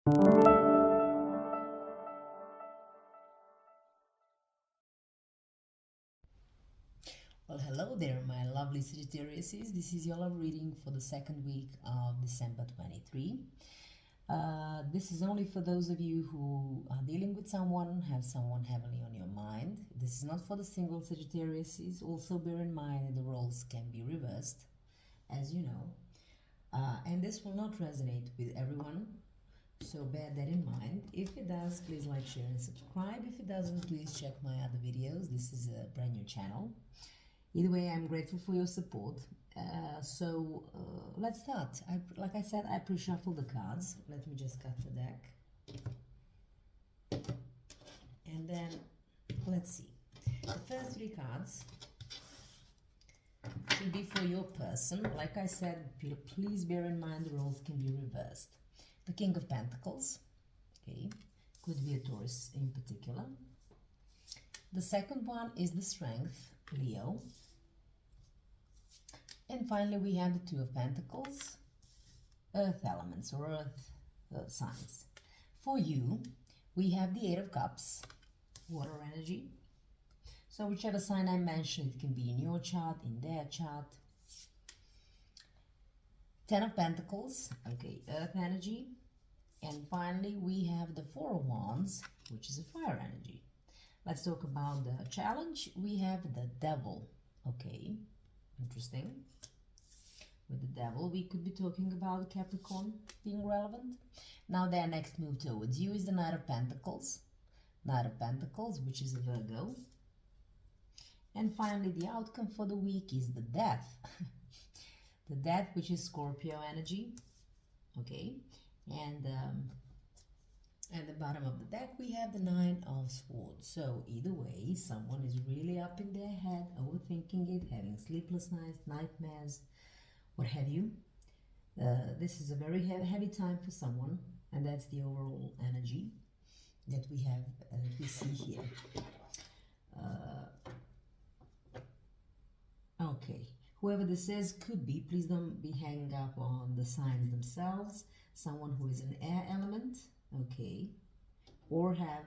Well, hello there, my lovely Sagittarius. This is your love reading for the second week of December 23. This is only for those of you who are dealing with someone, have someone heavily on your mind. This is not for the single Sagittarius. Also, bear in mind that the roles can be reversed, as you know. And this will not resonate with everyone, so bear that in mind. If it does, please like, share, and subscribe. If it doesn't, please check my other videos. This is a brand new channel. Either way, I'm grateful for your support. Let's start. Like I said, I pre-shuffle the cards. Let me just cut the deck. And then, let's see. The first three cards should be for your person. Like I said, please bear in mind the roles can be reversed. The King of Pentacles, okay, could be a Taurus in particular. The second one is the Strength, Leo. And finally, we have the Two of Pentacles, Earth elements or Earth signs. For you, we have the Eight of Cups, water energy. So whichever sign I mentioned, it can be in your chart, in their chart. Ten of Pentacles, okay, Earth energy. And finally, we have the Four of Wands, which is a fire energy. Let's talk about the challenge. We have the Devil, okay, interesting. With the Devil, we could be talking about Capricorn being relevant. Now their next move towards you is the Knight of Pentacles. Knight of Pentacles, which is a Virgo. And finally, the outcome for the week is the Death. The Death, which is Scorpio energy. Okay. And at the bottom of the deck, we have the Nine of Swords. So either way, someone is really up in their head, overthinking it, having sleepless nights, nightmares, what have you. This is a very heavy time for someone, and that's the overall energy that we have, that we see here. Okay, whoever this is could be, please don't be hanging up on the signs themselves. Someone who is an air element, okay, or have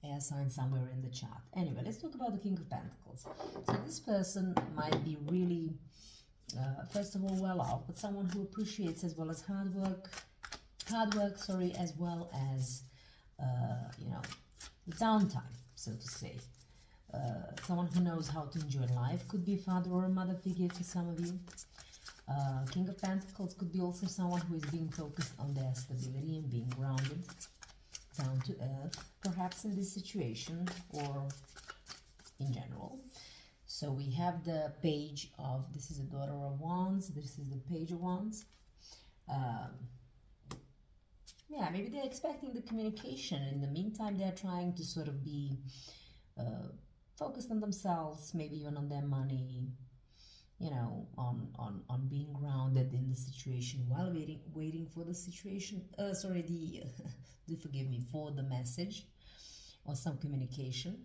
air sign somewhere in the chart. Anyway, let's talk about the King of Pentacles. So this person might be really first of all well off, but someone who appreciates as well as hard work, as well as you know, downtime, so to say. Someone who knows how to enjoy life, could be a father or a mother figure for some of you. King of Pentacles could be also someone who is being focused on their stability and being grounded, down to earth, perhaps in this situation or in general. So we have the Page of, this is the Daughter of Wands, this is the Page of Wands. Yeah, maybe they're expecting the communication. In the meantime, they're trying to sort of be focused on themselves, maybe even on their money, you know, on being grounded in the situation while waiting for the situation, do forgive me, for the message or some communication.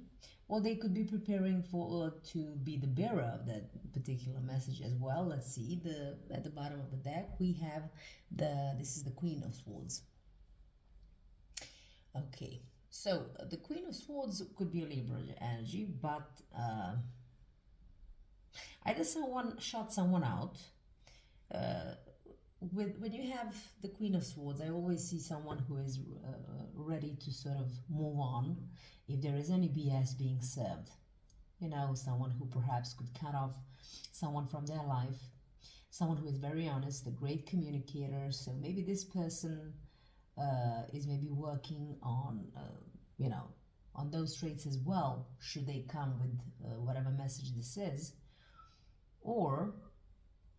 Or they could be preparing for to be the bearer of that particular message as well. Let's see, at the bottom of the deck we have this is the Queen of Swords. Okay, so the Queen of Swords could be a Libra energy, but either someone shot someone out. When you have the Queen of Swords, I always see someone who is ready to sort of move on if there is any BS being served. You know, someone who perhaps could cut off someone from their life, someone who is very honest, a great communicator. So maybe this person is maybe working on, you know, on those traits as well, should they come with whatever message this is. Or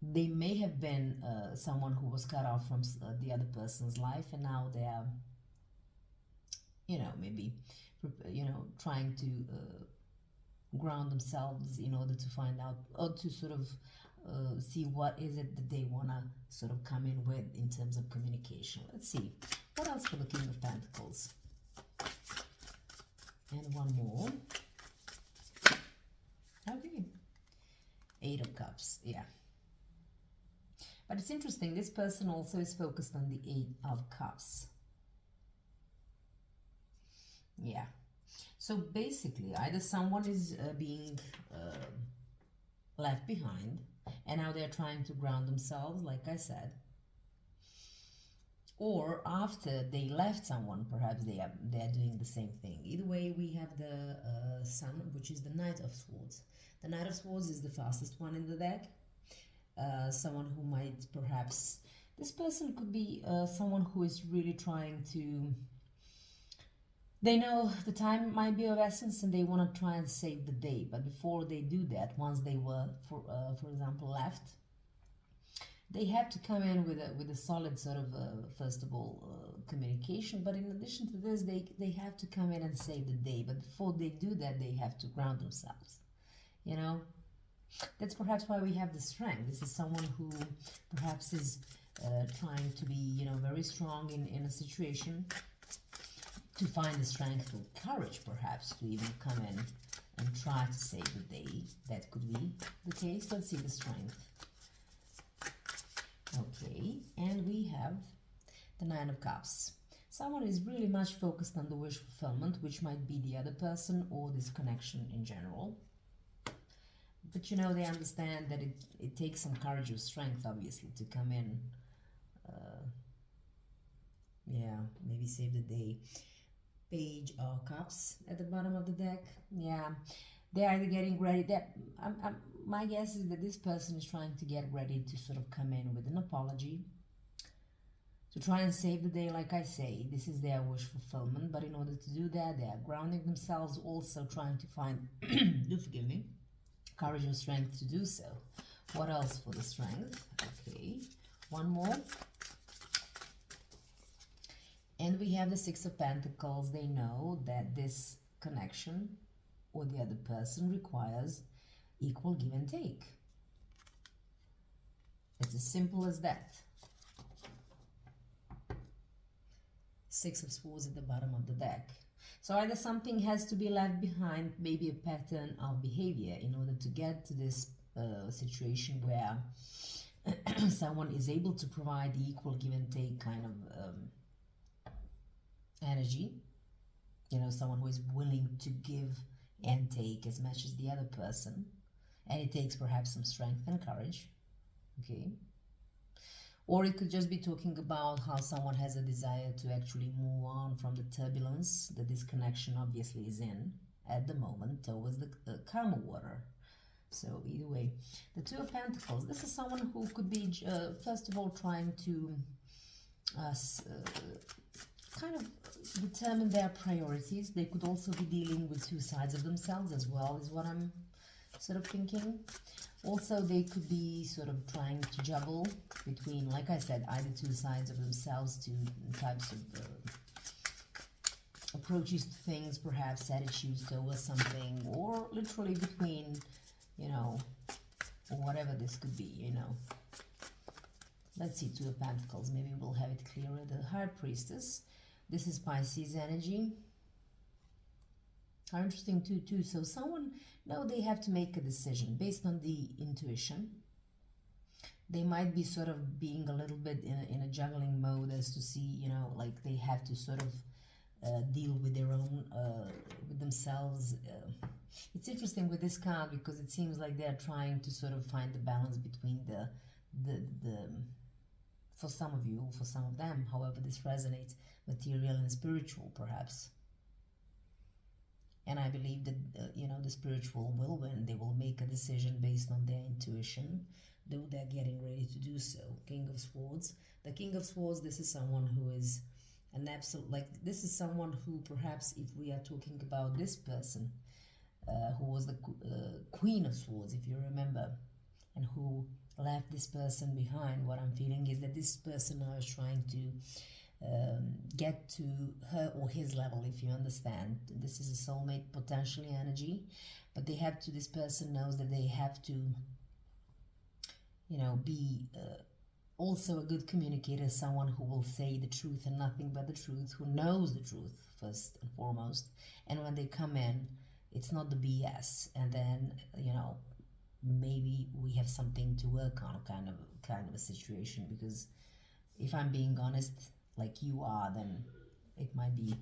they may have been someone who was cut off from the other person's life, and now they are, you know, maybe, you know, trying to ground themselves in order to find out, or to sort of see what is it that they want to sort of come in with in terms of communication. Let's see, what else for the King of Pentacles? And one more. Okay. Eight of Cups, yeah. But it's interesting, this person also is focused on the Eight of Cups. Yeah. So basically, either someone is being left behind, and now they're trying to ground themselves, like I said. Or after they left someone, perhaps they're doing the same thing. Either way, we have the Sun, which is the Knight of Swords. The Knight of Swords is the fastest one in the deck. Someone who might perhaps... This person could be someone who is really trying to... They know the time might be of essence and they want to try and save the day. But before they do that, once they were, for example, left, they have to come in with a solid sort of, first of all, communication. But in addition to this, they have to come in and save the day. But before they do that, they have to ground themselves. You know, that's perhaps why we have the Strength. This is someone who perhaps is trying to be, you know, very strong in a situation, to find the strength or courage, perhaps, to even come in and try to save the day. That could be the case. Let's see the Strength. Okay, and we have the Nine of Cups. Someone is really much focused on the wish fulfillment, which might be the other person or this connection in general. But, you know, they understand that it takes some courage or strength, obviously, to come in. Yeah, maybe save the day. Page of Cups at the bottom of the deck. Yeah, they're either getting ready. My guess is that this person is trying to get ready to sort of come in with an apology, to try and save the day. Like I say, this is their wish fulfillment, but in order to do that, they are grounding themselves, also trying to find, do forgive me, courage and strength to do so. What else for the Strength? Okay, one more. And we have the Six of Pentacles. They know that this connection or the other person requires equal give and take. It's as simple as that. Six of Swords at the bottom of the deck. So either something has to be left behind, maybe a pattern of behavior, in order to get to this situation where someone is able to provide the equal give and take kind of energy, you know, someone who is willing to give and take as much as the other person, and it takes perhaps some strength and courage. Okay, or it could just be talking about how someone has a desire to actually move on from the turbulence that this connection obviously is in at the moment towards the calmer water. So either way, the Two of Pentacles, this is someone who could be first of all trying to kind of determine their priorities. They could also be dealing with two sides of themselves as well, is what I'm sort of thinking. Also, they could be sort of trying to juggle between, like I said, either two sides of themselves, two types of approaches to things, perhaps attitudes towards something, or literally between, you know, or whatever this could be, you know. Let's see, Two of Pentacles, maybe we'll have it clearer. The High Priestess. This is Pisces energy. How interesting too. So someone, no, they have to make a decision based on the intuition. They might be sort of being a little bit in a juggling mode as to see, you know, like they have to sort of deal with their own, with themselves. It's interesting with this card because it seems like they're trying to sort of find the balance between the for some of you, for some of them, however this resonates, material and spiritual perhaps. And I believe that, you know, the spiritual will win. They will make a decision based on their intuition, though they're getting ready to do so. King of Swords. The King of Swords, this is someone who is an absolute, like, this is someone who perhaps, if we are talking about this person, who was the Queen of Swords, if you remember, and who left this person behind, what I'm feeling is that this person now is trying to get to her or his level, if you understand. This is a soulmate potentially energy, but they have to, this person knows that they have to, you know, be also a good communicator, someone who will say the truth and nothing but the truth, who knows the truth first and foremost, and when they come in, it's not the BS, and then, you know, maybe we have something to work on, kind of a situation. Because if I'm being honest, like you are, then it might be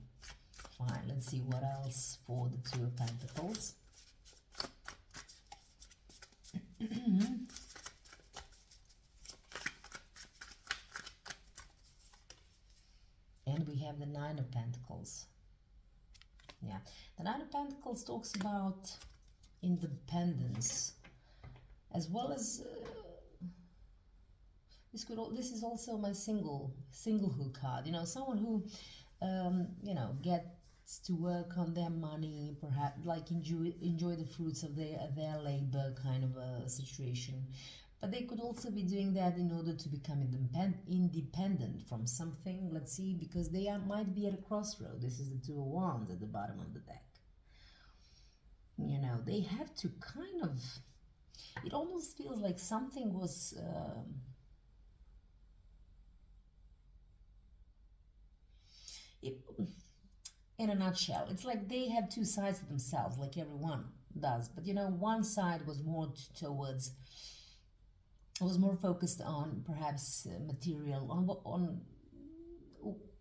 fine. Let's see what else for the Two of Pentacles. And we have the Nine of Pentacles. Yeah, the Nine of Pentacles talks about independence, as well as this is also my singlehood card. You know, someone who you know, gets to work on their money, perhaps like enjoy the fruits of their labor, kind of a situation. But they could also be doing that in order to become independent from something. Let's see, because they might be at a crossroad. This is the Two of Wands at the bottom of the deck. You know, they have to kind of, it almost feels like something was in a nutshell, it's like they have two sides to themselves, like everyone does. But you know, one side was more towards, was more focused on perhaps material, on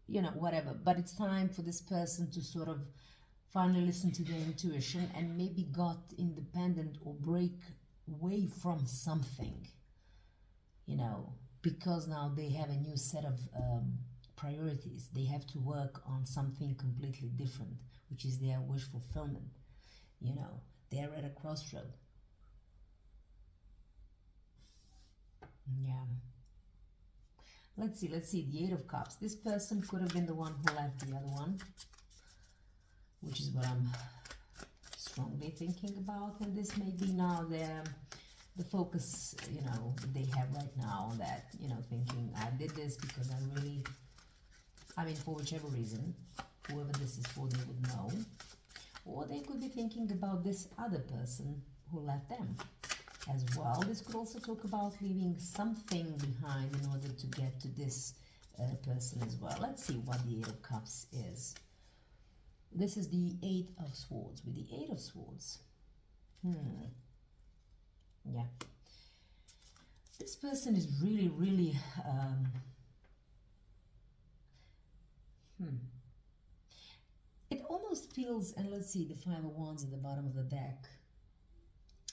you know, whatever. But it's time for this person to sort of finally listen to their intuition and maybe got independent or break away from something, you know, because now they have a new set of priorities. They have to work on something completely different, which is their wish fulfillment. You know, they're at a crossroad. Yeah. Let's see, the Eight of Cups. This person could have been the one who left the other one, which is what I'm strongly thinking about. And this may be now the focus, you know, they have right now, that, you know, thinking, I did this because I mean, for whichever reason, whoever this is for, they would know. Or they could be thinking about this other person who left them as well. This could also talk about leaving something behind in order to get to this person as well. Let's see what the Eight of Cups is. This is the Eight of Swords. With the Eight of Swords, yeah, this person is really it almost feels, and let's see, the Five of Wands at the bottom of the deck.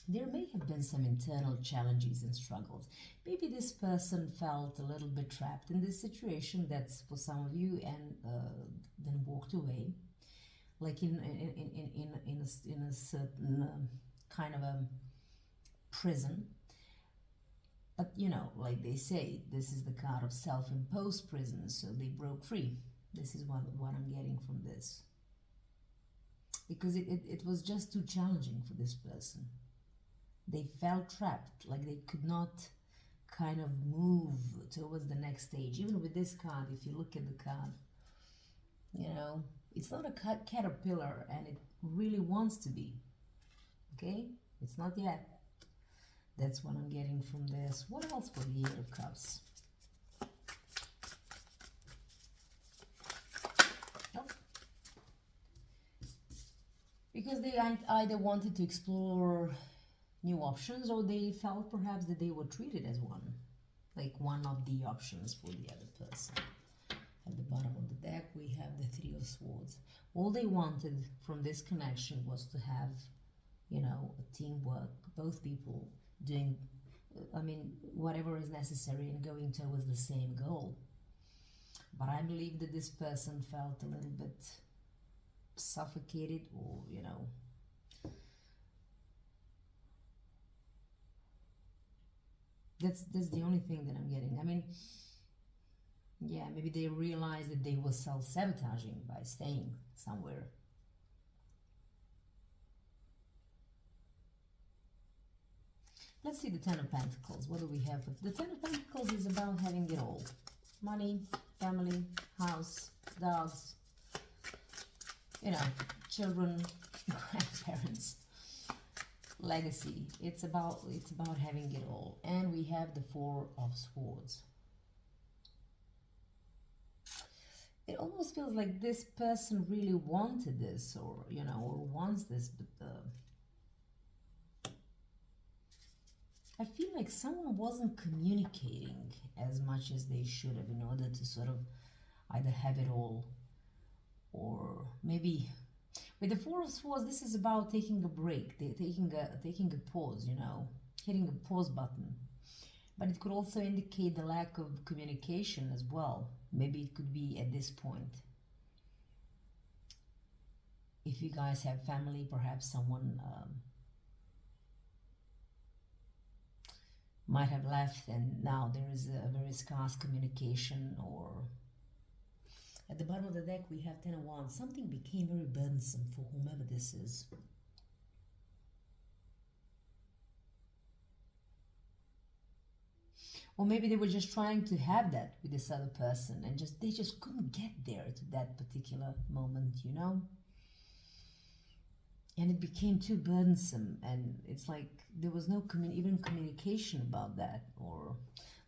There may have been some internal challenges and struggles. Maybe this person felt a little bit trapped in this situation, that's for some of you, and then walked away, like in a certain kind of a prison. But you know, like they say, this is the card of self-imposed prison, so they broke free. This is what I'm getting from this, because it was just too challenging for this person. They felt trapped, like they could not kind of move towards the next stage. Even with this card, if you look at the card, you know, it's not a caterpillar, and it really wants to be, okay? It's not yet. That's what I'm getting from this. What else for the Eight of Cups? Nope. Because they either wanted to explore new options, or they felt perhaps that they were treated as one, like one of the options for the other person. At the bottom of the deck, we have the Three of Swords. All they wanted from this connection was to have, you know, a teamwork, both people doing, I mean, whatever is necessary and going towards the same goal. But I believe that this person felt a little bit suffocated, or, you know, that's the only thing that I'm getting. I mean, yeah, maybe they realized that they were self-sabotaging by staying somewhere. Let's see the Ten of Pentacles. What do we have? The Ten of Pentacles is about having it all. Money, family, house, dogs, you know, children, grandparents, legacy. It's about having it all. And we have the Four of Swords. It almost feels like this person really wanted this, or, you know, or wants this, but I feel like someone wasn't communicating as much as they should have in order to sort of either have it all, or maybe with the Four of Swords, this is about taking a break, taking a pause, you know, hitting a pause button. But it could also indicate the lack of communication as well. Maybe it could be at this point. If you guys have family, perhaps someone might have left and now there is a very scarce communication. Or at the bottom of the deck we have Ten of Wands. Something became very burdensome for whomever this is. Or maybe they were just trying to have that with this other person and they just couldn't get there to that particular moment, you know? And it became too burdensome, and it's like there was no even communication about that. Or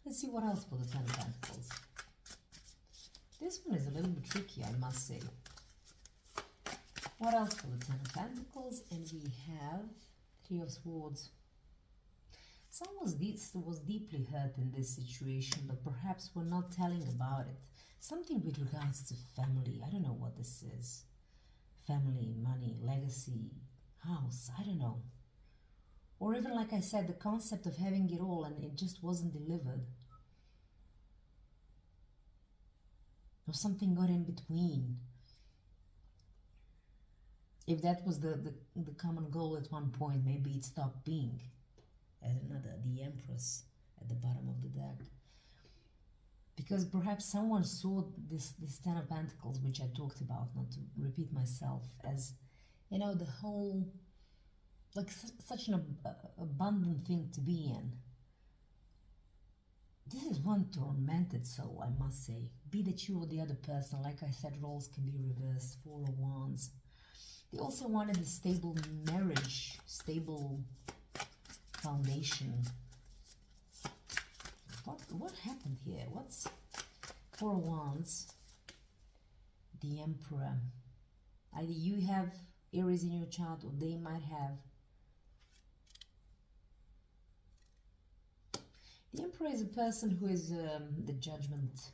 let's see what else for the Ten of Pentacles. This one is a little bit tricky, I must say. What else for the Ten of Pentacles? And we have Three of Swords. Someone was deeply hurt in this situation, but perhaps we're not telling about it. Something with regards to family. I don't know what this is. Family, money, legacy, house, I don't know. Or even, like I said, the concept of having it all and it just wasn't delivered. Or something got in between. If that was the common goal at one point, maybe it stopped being. As another, the Empress at the bottom of the deck. Because perhaps someone saw this Ten of Pentacles, which I talked about, not to repeat myself, as, you know, the whole, like such an abundant thing to be in. This is one tormented soul, I must say. Be that you or the other person. Like I said, roles can be reversed. Four of Wands. They also wanted a stable marriage, stable foundation. What happened here? What's Four of Wands? The Emperor. Either you have Aries in your chart, or they might have. The Emperor is a person who is the Judgment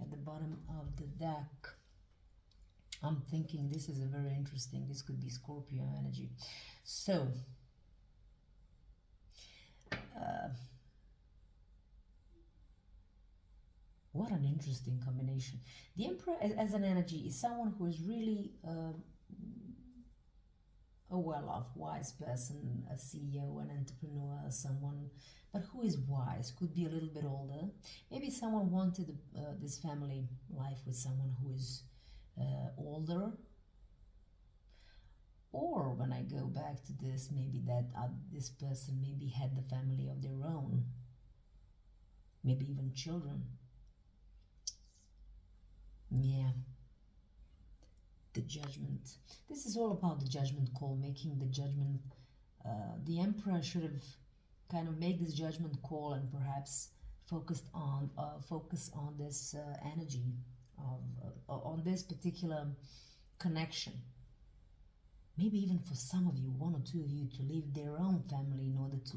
at the bottom of the deck. I'm thinking this is a very interesting, this could be Scorpio energy. So, what an interesting combination. The Emperor as an energy is someone who is really a well-off, wise person, a CEO, an entrepreneur, someone, but who is wise, could be a little bit older. Maybe someone wanted this family life with someone who is older. Or when I go back to this, maybe that this person maybe had the family of their own, maybe even children. Yeah. The Judgment. This is all about the judgment call, making the judgment. The Emperor should have kind of made this judgment call and perhaps focus on this energy on this particular connection. Maybe even for some of you, one or two of you, to leave their own family in order to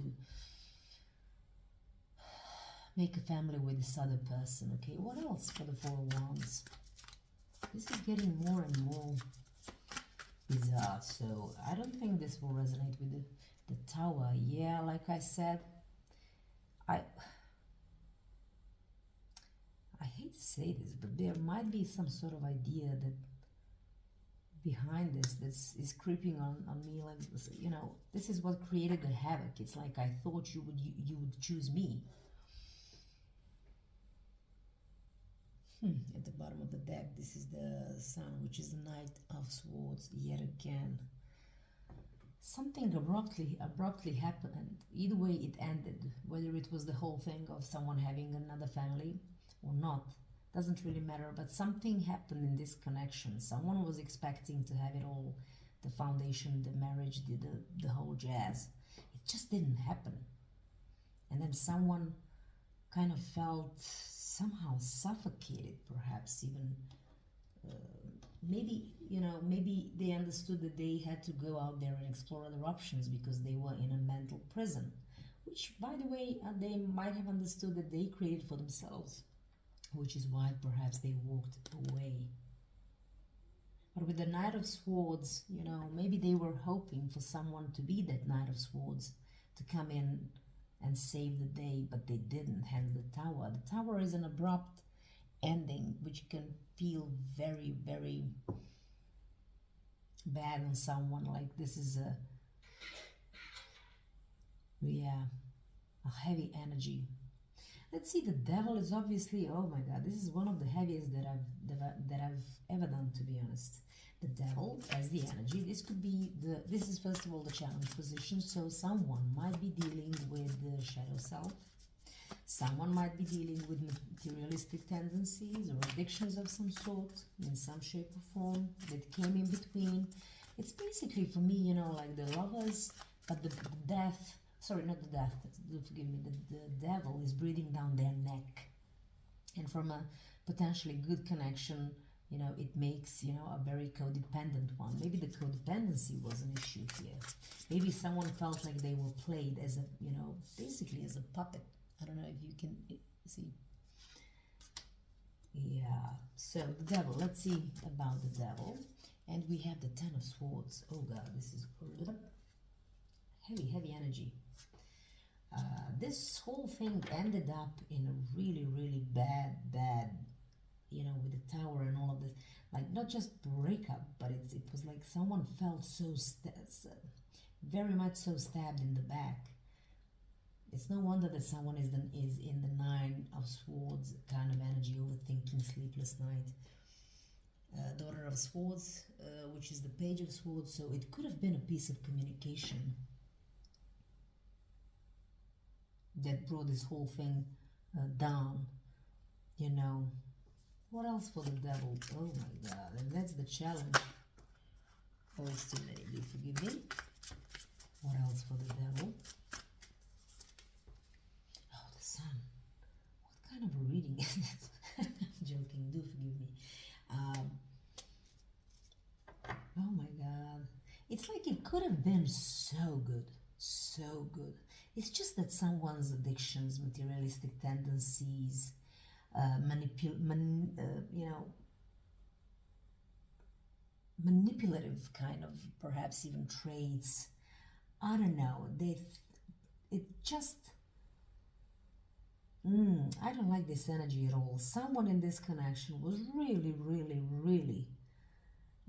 make a family with this other person. Okay, what else for the Four of Wands? This is getting more and more bizarre, so I don't think this will resonate with the Tower. Yeah, like I said, I hate to say this, but there might be some sort of idea that behind this is creeping on me, like, you know, this is what created the havoc. It's like I thought you would choose me. At the bottom of the deck, this is the Sun, which is the Knight of Swords yet again. Something abruptly happened, and either way it ended. Whether it was the whole thing of someone having another family or not, doesn't really matter, but something happened in this connection. Someone was expecting to have it all, the foundation, the marriage, the whole jazz. It just didn't happen. And then someone kind of felt somehow suffocated, perhaps even maybe, you know, maybe they understood that they had to go out there and explore other options because they were in a mental prison, which, by the way, they might have understood that they created for themselves, which is why perhaps they walked away. But with the Knight of Swords, you know, maybe they were hoping for someone to be that Knight of Swords, to come in and save the day, but they didn't, hence the Tower. The Tower is an abrupt ending, which can feel very, very bad on someone. Like this is a, yeah, a heavy energy. Let's see, the Devil is obviously, oh my god, this is one of the heaviest that I've ever done, to be honest. The Devil as the energy, this could be this is first of all the challenge position, so someone might be dealing with the shadow self. Someone might be dealing with materialistic tendencies or addictions of some sort, in some shape or form, that came in between. It's basically, for me, you know, like the Lovers, but the death, sorry, not the death, forgive me, the Devil is breathing down their neck. And from a potentially good connection, you know, it makes, you know, a very codependent one. Maybe the codependency was an issue here. Maybe someone felt like they were played as a, you know, basically as a puppet. I don't know if you can see. Yeah, so the Devil, let's see about the Devil. And we have the Ten of Swords. Oh god, this is heavy, heavy energy. This whole thing ended up in a really, really bad, you know, with the Tower and all of this, like not just breakup, but it was like someone felt so very much so stabbed in the back. It's no wonder that someone is in the Nine of Swords kind of energy, overthinking, sleepless night. Daughter of Swords, which is the Page of Swords, so it could have been a piece of communication that brought this whole thing down, you know. What else for the Devil? Oh my god, and that's the challenge. Oh, it's too many, do forgive me. What else for the Devil? Oh, the Sun. What kind of a reading is this? I'm joking, do forgive me. Oh my god. It's like it could have been so good, so good. It's just that someone's addictions, materialistic tendencies, you know, manipulative kind of perhaps even traits. I don't know. It just. I don't like this energy at all. Someone in this connection was really, really, really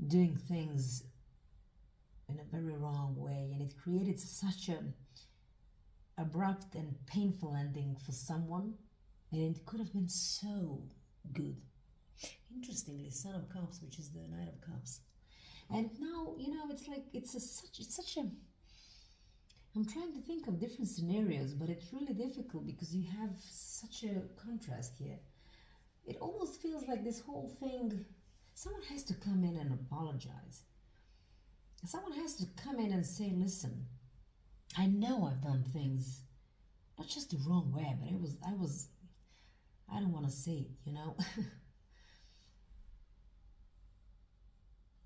doing things in a very wrong way, and it created such a abrupt and painful ending for someone, and it could have been so good. Interestingly, Son of Cups, which is the Knight of Cups, and now, you know, it's like it's such a. I'm trying to think of different scenarios, but it's really difficult because you have such a contrast here. It almost feels like this whole thing, someone has to come in and apologize. Someone has to come in and say, listen, I know I've done things not just the wrong way, but I don't want to say it, you know.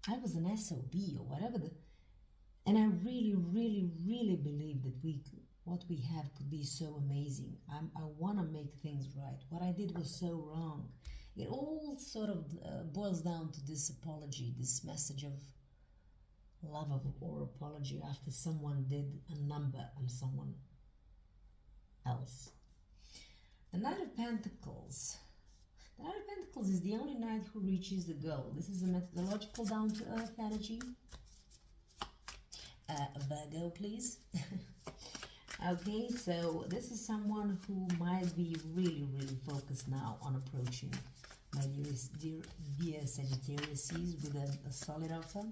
I was an SOB or whatever and I really, really, really believe that what we have could be so amazing. I want to make things right. What I did was so wrong. It all sort of boils down to this apology, this message of love or apology after someone did a number on someone else. The Knight of Pentacles. The Knight of Pentacles is the only knight who reaches the goal. This is a methodological down-to-earth energy. Virgo, please. Okay, so this is someone who might be really, really focused now on approaching my dear Sagittarius with a solid offer,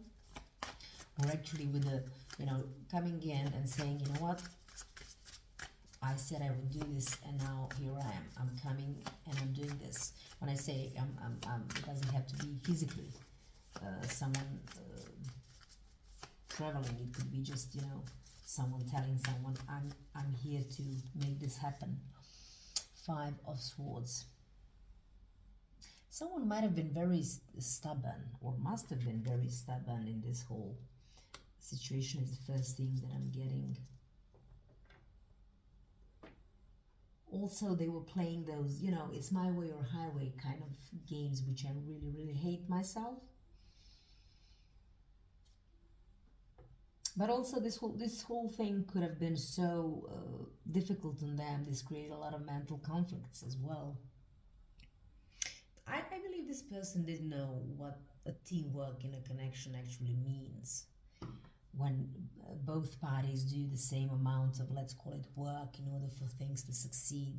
or actually with a, you know, coming in and saying, you know what, I said I would do this, and now here I am. I'm coming and I'm doing this. When I say it doesn't have to be physically someone traveling. It could be just, you know, someone telling someone, I'm here to make this happen. Five of Swords. Someone might have been very stubborn, or must have been very stubborn in this whole situation, is the first thing that I'm getting. Also, they were playing those, you know, it's my way or highway kind of games, which I really, really hate myself. But also, this whole thing could have been so difficult on them. This created a lot of mental conflicts as well. I believe this person didn't know what a teamwork in a connection actually means. When both parties do the same amount of, let's call it, work in order for things to succeed.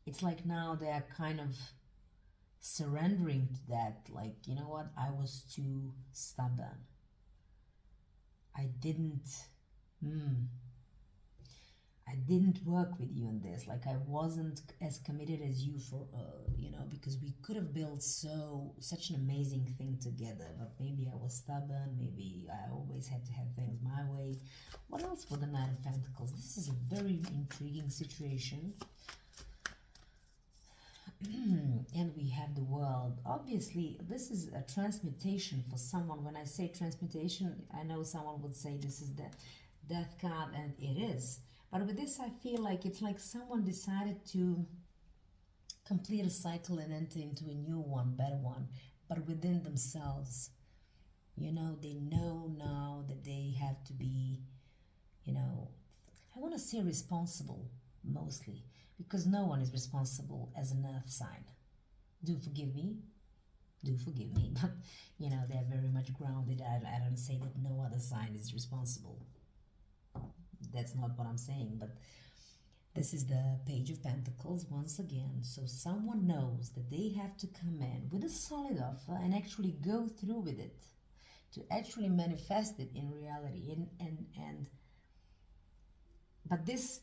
It's like now they're kind of surrendering to that, like, you know what, I was too stubborn. I didn't I didn't work with you on this. Like, I wasn't as committed as you for, you know, because we could have built such an amazing thing together. But maybe I was stubborn. Maybe I always had to have things my way. What else for the Knight of Pentacles? This is a very intriguing situation. And we have the World. Obviously, this is a transmutation for someone. When I say transmutation, I know someone would say this is the Death card, and it is. But with this, I feel like it's like someone decided to complete a cycle and enter into a new one, better one, but within themselves. You know, they know now that they have to be, you know, I want to say responsible, mostly, because no one is responsible as an earth sign. Do forgive me, but, you know, they're very much grounded. I don't say that no other sign is responsible. That's not what I'm saying, but this is the Page of Pentacles once again. So someone knows that they have to come in with a solid offer and actually go through with it, to actually manifest it in reality. But this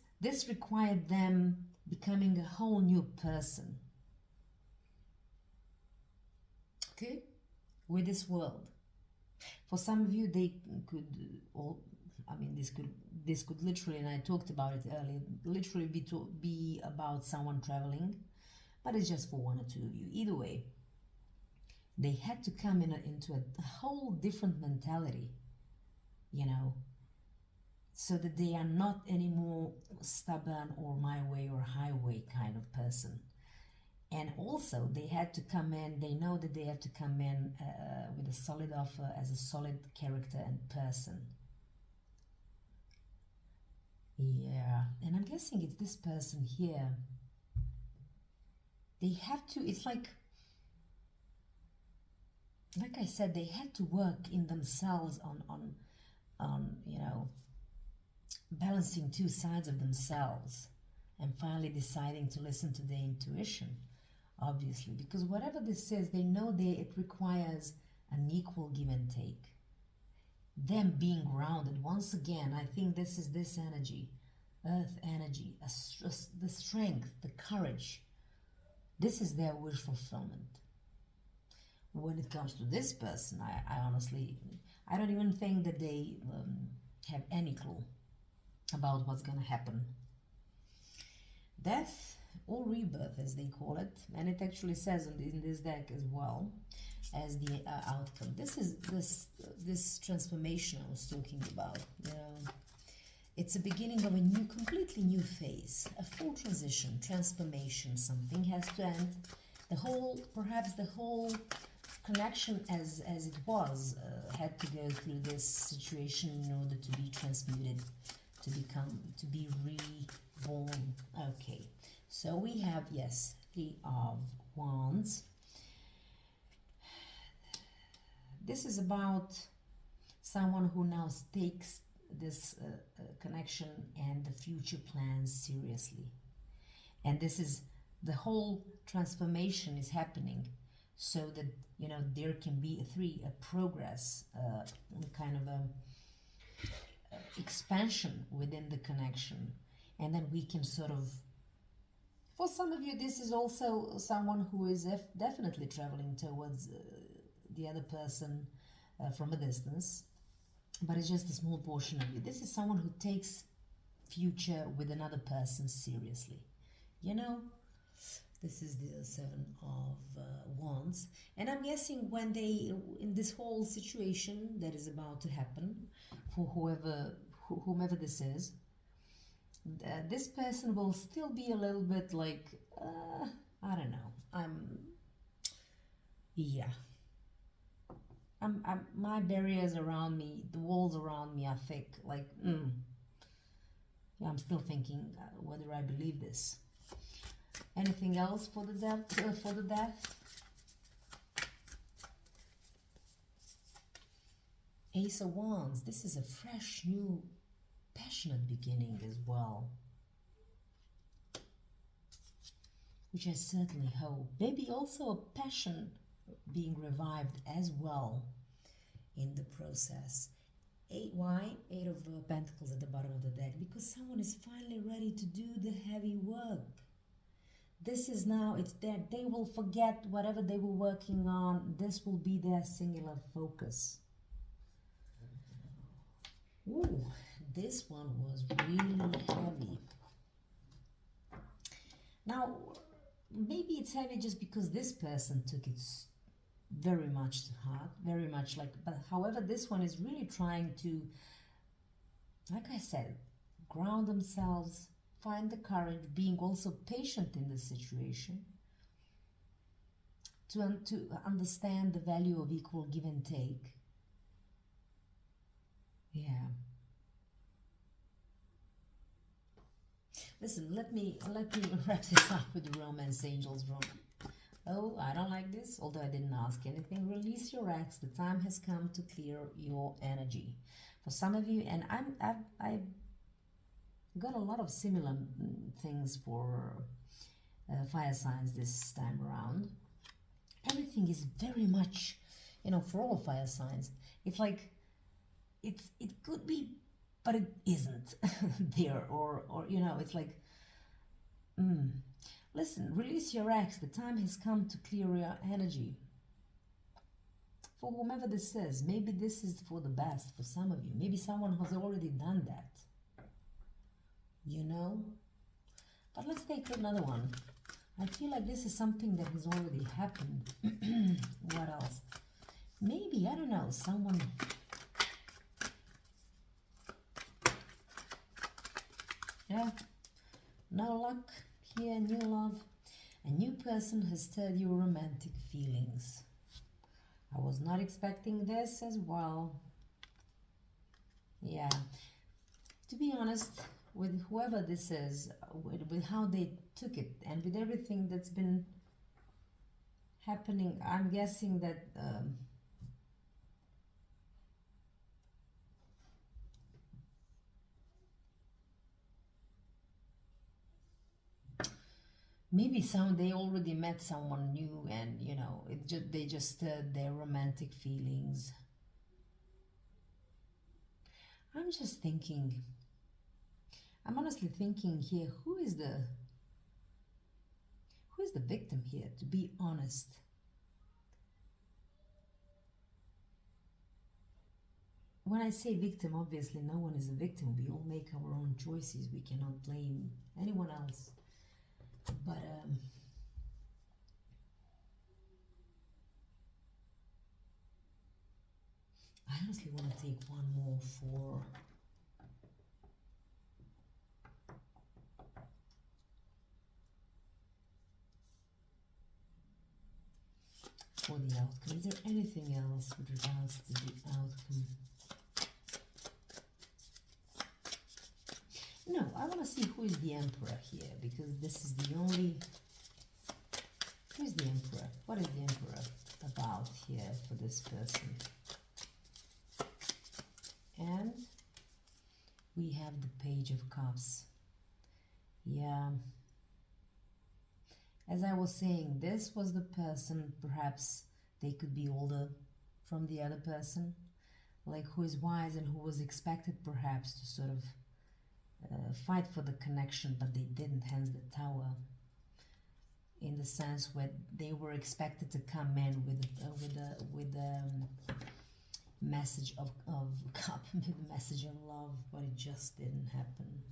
required them becoming a whole new person, okay, with this world. For some of you, they could all, I mean, this could literally, and I talked about it earlier, literally be about someone traveling, but it's just for one or two of you. Either way, they had to come into a whole different mentality, you know, so that they are not anymore stubborn or my way or highway kind of person. And also, they had to come in, they know that they have to come in with a solid offer as a solid character and person. Yeah, and I'm guessing it's this person here. They have to, it's like I said, they had to work in themselves on you know, balancing two sides of themselves and finally deciding to listen to their intuition, obviously, because whatever this is, they know it requires an equal give and take. Them being grounded, once again, I think this is this energy, earth energy, the strength, the courage. This is their wish fulfillment. When it comes to this person, I honestly, I don't even think that they have any clue about what's going to happen. Death or rebirth, as they call it, and it actually says in this deck as well as the outcome. This is this transformation I was talking about. You know, it's a beginning of a new, completely new phase, a full transition, transformation. Something has to end. Perhaps the whole connection as it was had to go through this situation in order to be transmuted, to be reborn. Okay, so we have, yes, Three of Wands. This is about someone who now takes this connection and the future plans seriously. And this is, the whole transformation is happening so that, you know, there can be a progress, kind of a expansion within the connection. And then we can sort of, for some of you, this is also someone who is definitely traveling towards the other person from a distance, but it's just a small portion of you. This is someone who takes future with another person seriously. You know, this is the Seven of Wands, and I'm guessing when they, in this whole situation that is about to happen for whomever this is, This person will still be a little bit like, I don't know. Yeah. My barriers around me, the walls around me are thick. Like, yeah, I'm still thinking whether I believe this. Anything else for the death? For the death? Ace of Wands. This is a fresh, new, passionate beginning as well, which I certainly hope. Maybe also a passion being revived as well in the process. Why? Eight of Pentacles at the bottom of the deck. Because someone is finally ready to do the heavy work. This is now, it's that they will forget whatever they were working on. This will be their singular focus. Ooh, this one was really heavy. Now, maybe it's heavy just because this person took it very much to heart, very much like, but however, this one is really trying to, like I said, ground themselves, find the courage, being also patient in the situation, to understand the value of equal give and take. Yeah. Listen, let me wrap this up with the Romance Angels room. Oh, I don't like this, although I didn't ask anything. Release your ex. The time has come to clear your energy. For some of you, and I've got a lot of similar things for fire signs this time around. Everything is very much, for all fire signs, it's like it could be, but it isn't there, or it's like, listen, release your ex. The time has come to clear your energy. For whomever this is, maybe this is for the best for some of you. Maybe someone has already done that. But let's take another one. I feel like this is something that has already happened. What else? Maybe, I don't know, someone... Yeah, no luck here, new love. A new person has stirred your romantic feelings. I was not expecting this as well. Yeah, to be honest, with whoever this is, with how they took it, and with everything that's been happening, I'm guessing that maybe they already met someone new, and they just stirred their romantic feelings. I'm just thinking, I'm honestly thinking here, who is the victim here, to be honest? When I say victim, obviously no one is a victim. We all make our own choices. We cannot blame anyone else. But I honestly want to take one more for the outcome. Is there anything else with regards to the outcome? No, I want to see who is the Emperor here, because this is the only... Who is the Emperor? What is the Emperor about here for this person? And we have the Page of Cups. Yeah. As I was saying, this was the person, perhaps they could be older from the other person, like who is wise and who was expected perhaps to sort of fight for the connection, but they didn't, hence the Tower, in the sense where they were expected to come in with a message of cup, with a message of love, but it just didn't happen.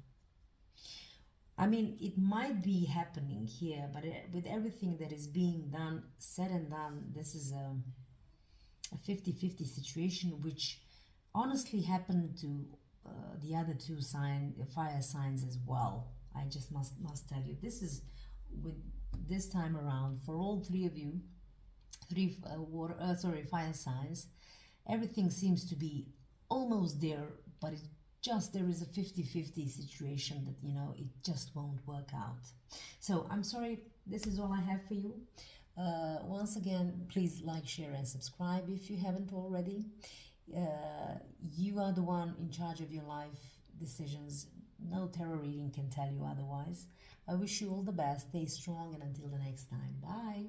I mean, it might be happening here, but with everything that is being done, said and done, this is a 50-50 situation, which honestly happened to the other two fire signs as well. I just must tell you, this is with this time around for all three of you, fire signs. Everything seems to be almost there, but it just there is a 50-50 situation that it just won't work out. So I'm sorry, this is all I have for you. Once again, please like, share and subscribe if you haven't already. You are the one in charge of your life decisions. No tarot reading can tell you otherwise. I wish you all the best. Stay strong, and until the next time, bye.